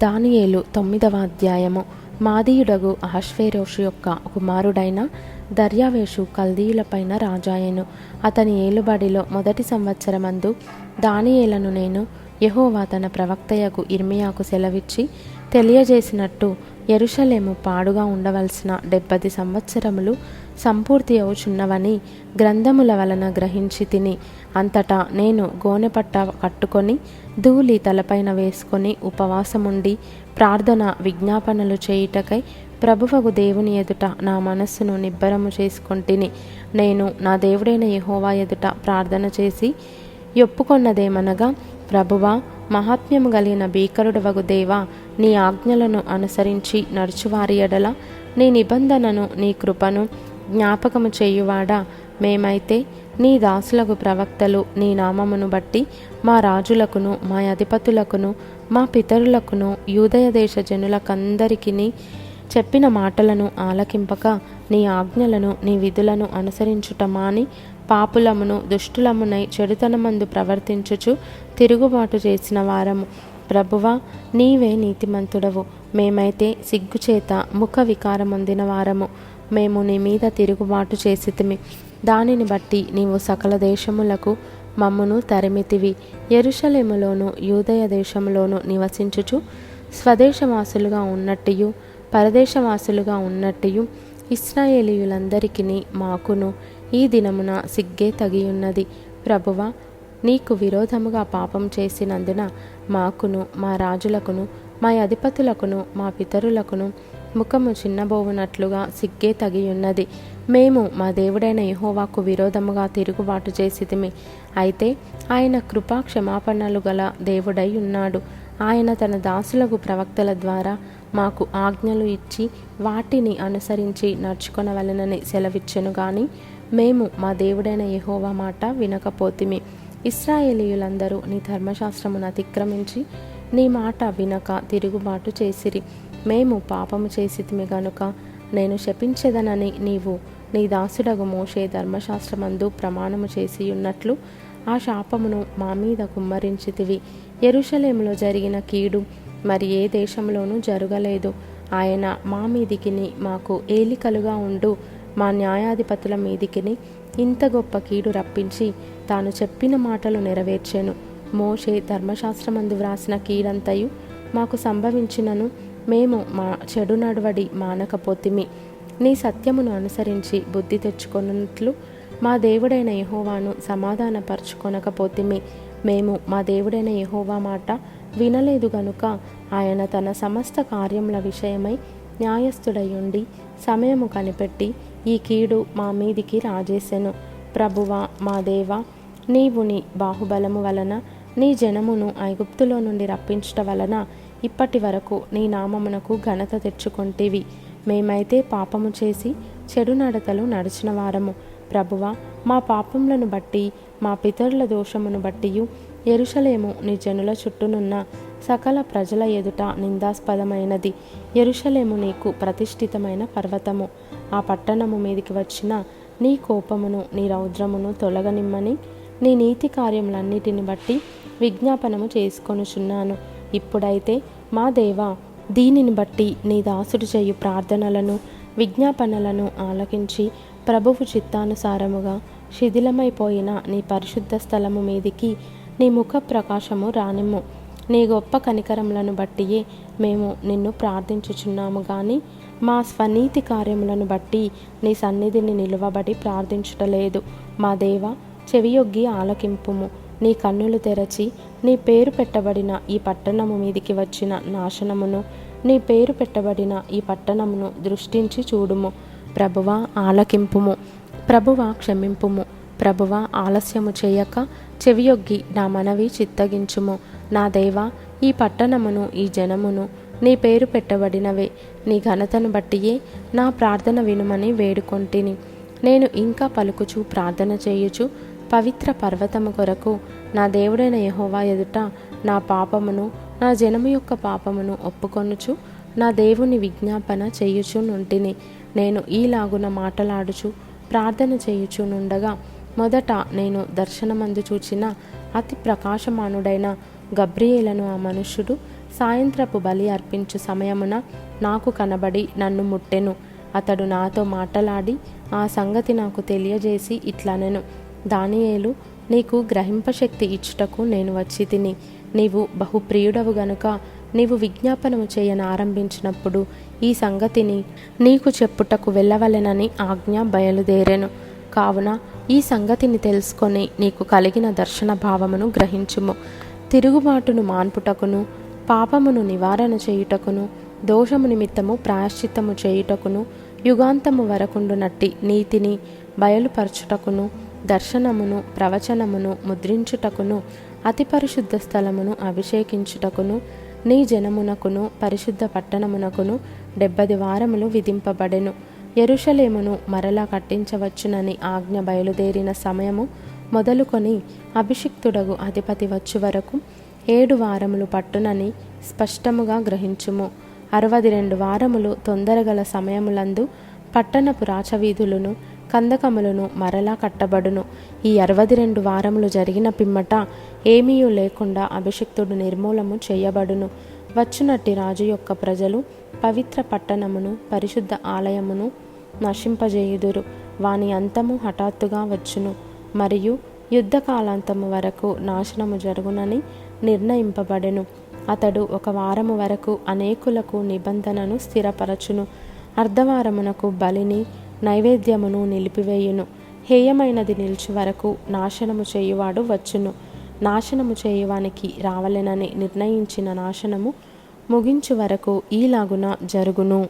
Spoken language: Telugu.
దానియేలు 9వ అధ్యాయము. మాదీయుడగు అహష్వేరోషు యొక్క కుమారుడైన దర్యావేషు కల్దీయులపైన రాజాయెను. అతని ఏలుబడిలో మొదటి సంవత్సరమందు దానియేలను నేను యెహోవా తన ప్రవక్తయగు ఇర్మియాకు సెలవిచ్చి తెలియజేసినట్టు యెరూషలేము పాడుగా ఉండవలసిన 70 సంవత్సరములు సంపూర్తి అవుచున్నవని గ్రంథముల వలన గ్రహించి తిని. అంతటా నేను గోనెపట్ట కట్టుకొని ధూళి తలపైన వేసుకొని ఉపవాసముండి ప్రార్థన విజ్ఞాపనలు చేయుటకై ప్రభువగు దేవుని ఎదుట నా మనస్సును నిబ్బరము చేసుకొంటిని. నేను నా దేవుడైన యెహోవా ఎదుట ప్రార్థన చేసి ఒప్పుకొన్నదేమనగా, ప్రభువా, మహాత్మ్యము కలిగిన భీకరుడవగు దేవా, నీ ఆజ్ఞలను అనుసరించి నడుచువారి ఎడల నీ నిబంధనను నీ కృపను జ్ఞాపకము చేయువాడా, మేమైతే నీ దాసులకు ప్రవక్తలు నీ నామమును బట్టి మా రాజులకును మా అధిపతులకును మా పితరులకును యూదయ దేశ జనులకందరికీ చెప్పిన మాటలను ఆలకింపక నీ ఆజ్ఞలను నీ విధులను అనుసరించుట మాని పాపులమును దుష్టులమునై చెడుతనమందు ప్రవర్తించుచు తిరుగుబాటు చేసిన వారము. ప్రభువా, నీవే నీతిమంతుడవు, మేమైతే సిగ్గుచేత ముఖ వికారమొందిన వారము. మేము నీ మీద తిరుగుబాటు చేసితిమి, దానిని బట్టి నీవు సకల దేశములకు మమ్మును తరిమితివి. యెరూషలేములోను యూదయ దేశములోను నివసించుచు స్వదేశవాసులుగా ఉన్నట్టియు పరదేశవాసులుగా ఉన్నట్టియు ఇశ్రాయేలీయులందరికీ మాకును ఈ దినమున సిగ్గే తగియున్నది. ప్రభువా, నీకు విరోధముగా పాపం చేసినందున మాకును మా రాజులకును మా అధిపతులకును మా పితరులకును ముఖము చిన్నబోవునట్లుగా సిగ్గే తగియున్నది. మేము మా దేవుడైన యెహోవాకు విరోధముగా తిరుగుబాటు చేసితిమి. అయితే ఆయన కృపా క్షమాపణలు గల దేవుడై ఉన్నాడు. ఆయన తన దాసులకు ప్రవక్తల ద్వారా మాకు ఆజ్ఞలు ఇచ్చి వాటిని అనుసరించి నడుచుకొనవలెనని సెలవిచ్చెను గాని మేము మా దేవుడైన యెహోవా మాట వినకపోతిమి. ఇశ్రాయేలీయులందరూ నీ ధర్మశాస్త్రమును అతిక్రమించి నీ మాట వినక తిరుగుబాటు చేసిరి. మేము పాపము చేసితిమి గనుక నేను శపించెదనని నీవు నీ దాసుడగు మోషే ధర్మశాస్త్రమందు ప్రమాణము చేసి ఉన్నట్లు ఆ శాపమును మా మీద కుమ్మరించితివి. యెరూషలేములో జరిగిన కీడు మరి ఏ దేశంలోనూ జరగలేదు. ఆయన మా మీదికిని మాకు ఏలికలుగా ఉండు మా న్యాయాధిపతుల మీదికిని ఇంత గొప్ప కీడు రప్పించి తాను చెప్పిన మాటలు నెరవేర్చెను. మోషే ధర్మశాస్త్రమందు వ్రాసిన కీడంతయు మాకు సంభవించినను మేము మా చెడు నడవడి మానకపోతిమి. నీ సత్యమును అనుసరించి బుద్ధి తెచ్చుకొనున్నట్లు మా దేవుడైన యెహోవాను సమాధానపరచుకొనకపోతిమి. మేము మా దేవుడైన యెహోవా మాట వినలేదు గనుక ఆయన తన సమస్త కార్యముల విషయమై న్యాయస్థుడయుండి సమయము కనిపెట్టి ఈ కీడు మా మీదికి రాజేసెను. ప్రభువా, మా దేవా, నీవు నీ బాహుబలము వలన నీ జనమును ఐగుప్తులో నుండి రప్పించుట వలన ఇప్పటి వరకు నీ నామమునకు ఘనత తెచ్చుకొంటివి. మేమైతే పాపము చేసి చెడు నడతలు నడిచిన వారము. ప్రభువా, మా పాపములను బట్టి మా పితరుల దోషమును బట్టియు యెరూషలేము నీ జనుల చుట్టూనున్న సకల ప్రజల ఎదుట నిందాస్పదమైనది. యెరూషలేము నీకు ప్రతిష్ఠితమైన పర్వతము. ఆ పట్టణము మీదికి వచ్చిన నీ కోపమును నీ రౌద్రమును తొలగనిమ్మని నీ నీతి కార్యములన్నిటిని బట్టి విజ్ఞాపనము చేసుకొనుచున్నాను. ఇప్పుడైతే మా దేవా, దీనిని బట్టి నీ దాసుడు చేయు ప్రార్థనలను విజ్ఞాపనలను ఆలకించి ప్రభువు చిత్తానుసారముగా శిథిలమైపోయిన నీ పరిశుద్ధ స్థలము మీదికి నీ ముఖ ప్రకాశము రానిమ్ము. నీ గొప్ప కనికరములను బట్టియే మేము నిన్ను ప్రార్థించుచున్నాము గాని మా స్వనీతి కార్యములను బట్టి నీ సన్నిధిని నిలువబడి ప్రార్థించుటలేదు. మా దేవా, చెవియొగ్గి ఆలకింపుము. నీ కన్నులు తెరచి నీ పేరు పెట్టబడిన ఈ పట్టణము మీదికి వచ్చిన నాశనమును నీ పేరు పెట్టబడిన ఈ పట్టణమును దృష్టించి చూడుము. ప్రభువా, ఆలకింపుము. ప్రభువా, క్షమింపుము. ప్రభువా, ఆలస్యము చేయక చెవియొగ్గి నా మనవి చిత్తగించుము. నా దేవా, ఈ పట్టణమును ఈ జనమును నీ పేరు పెట్టబడినవే. నీ ఘనతను బట్టియే నా ప్రార్థన వినుమని వేడుకొంటిని. నేను ఇంకా పలుకుచు ప్రార్థన చేయుచు పవిత్ర పర్వతము కొరకు నా దేవుడైన యెహోవా ఎదుట నా పాపమును నా జనము యొక్క పాపమును ఒప్పుకొనుచు నా దేవుని విజ్ఞాపన చేయుచు నుంటిని. నేను ఈలాగున మాటలాడుచు ప్రార్థన చేయుచు నుండగా మొదట నేను దర్శనమందు చూచిన అతి ప్రకాశమానుడైన గబ్రియేలను ఆ మనుష్యుడు సాయంత్రపు బలి అర్పించు సమయమున నాకు కనబడి నన్ను ముట్టెను. అతడు నాతో మాటలాడి ఆ సంగతి నాకు తెలియజేసి ఇట్లనెను, దానియేలు, నీకు గ్రహింపశక్తి ఇచ్చుటకు నేను వచ్చి తిని. నీవు బహుప్రియుడవు గనుక నీవు విజ్ఞాపనము చేయనారంభించినప్పుడు ఈ సంగతిని నీకు చెప్పుటకు వెళ్ళవలెనని ఆజ్ఞ బయలుదేరెను. కావున ఈ సంగతిని తెలుసుకొని నీకు కలిగిన దర్శన భావమును గ్రహించుము. తిరుగుబాటును మాన్పుటకును, పాపమును నివారణ చేయుటకును, దోషము నిమిత్తము ప్రాయశ్చిత్తము చేయుటకును, యుగాంతము వరకుండునట్టి నీతిని బయలుపరచుటకును, దర్శనమును ప్రవచనమును ముద్రించుటకును, అతి పరిశుద్ధ స్థలమును అభిషేకించుటకును, నీ జనమునకును పరిశుద్ధ పట్టణమునకును 70 వారములు విధింపబడెను. యెరూషలేమును మరలా కట్టించవచ్చునని ఆజ్ఞ బయలుదేరిన సమయము మొదలుకొని అభిషిక్తుడగు అధిపతి వచ్చు వరకు 7 వారములు పట్టునని స్పష్టముగా గ్రహించుము. 62 వారములు తొందరగల సమయములందు పట్టణపు రాచవీధులను కందకములను మరలా కట్టబడును. ఈ 62 వారములు జరిగిన పిమ్మట ఏమీయూ లేకుండా అభిషిక్తుడు నిర్మూలము చేయబడును. వచ్చునట్టి రాజు యొక్క ప్రజలు పవిత్ర పట్టణమును పరిశుద్ధ ఆలయమును నశింపజేయుదురు. వాని అంతము హఠాత్తుగా వచ్చును మరియు యుద్ధకాలాంతము వరకు నాశనము జరుగునని నిర్ణయింపబడెను. అతడు 1 వారము వరకు అనేకులకు నిబంధనను స్థిరపరచును. అర్ధవారమునకు బలిని నైవేద్యమును నిలిపివేయును. హేయమైనది నిలిచి వరకు నాశనము చేయువాడు వచ్చును. నాశనము చేయువానికి రావలెనని నిర్ణయించిన నాశనము ముగించు వరకు ఈలాగున జరుగును.